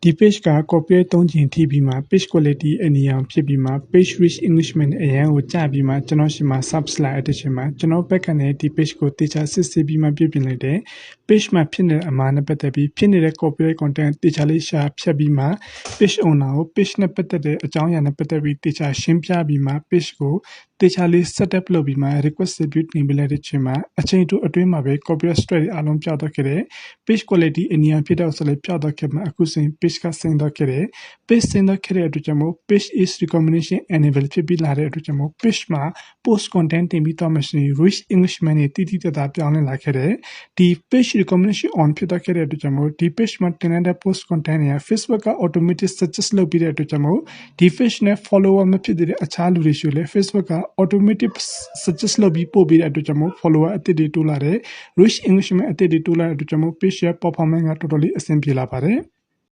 ဒီ page က copyright သုံးချင်ထိပြီးမှ page quality အနေအောင်ဖြစ်ပြီးမှ page reach Englishman အရန်ကိုကြာပြီးမှကျွန်တော်ရှိမှာ subscribe အတက်ချင်မှာကျွန်တော်ဘက်ကနေဒီ page ကိုတေချာစစ်ဆေးပြီးမှပြပြင်လိုက်တယ် page မှာဖြစ်နေတဲ့အမှားနဲ့ပတ်သက်ပြီးဖြစ်နေတဲ့ copyright content တေချာလေးရှာဖြတ်ပြီးမှ page owner ကို page နဲ့ပတ်သက်တဲ့အကြောင်းအရာနဲ့ပတ်သက်ပြီးတေချာရှင်းပြပြီးမှ page ကိုတေချာလေး setup လုပ်ပြီးမှ request dispute တင်ပေးလိုက်တဲ့ချိန်မှာအချိန်တိုအတွင်းမှာပဲ copyright strike တွေအားလုံးပြောက်တော့ခဲ့တယ် page quality အနေအောင်ဖြစ်တော့ဆိုလည်းပြောက်တော့ခဲ့မှာအခုစဉ် page ကဆင်းတော့ခဲ့တယ် page ဆင်းတော့ခဲ့တဲ့အတွက်ကြောင့်မို့ page is recommendation enable ဖြစ်ပြီးလာတဲ့အတွက်ကြောင့်မို့ page မှာ post content တင်ပြီးတော့မှရှိရင် rich Englishman တွေတိတိကျကျပြောင်းလဲလာခဲ့တယ်ဒီ page recommendation on ဖြစ်တော့ခဲ့တဲ့အတွက်ကြောင့်မို့ဒီ page မှာတင်တဲ့ post content တွေက Facebook က automatic suggest လုပ်ပြီးတဲ့အတွက်ကြောင့်မို့ဒီ page နဲ့ follower မဖြစ်တဲ့အခြားလူတွေရှိလဲ Facebook က automatic suggest လုပ်ပြီးပို့ပြီးတဲ့အတွက်ကြောင့်မို့ follower အသစ်တွေတိုးလာတယ် rich Englishman အသစ်တွေတိုးလာတဲ့အတွက်ကြောင့်မို့ page ရဲ့ performance ကတော်တော်လေးအဆင်ပြေလာပါတယ်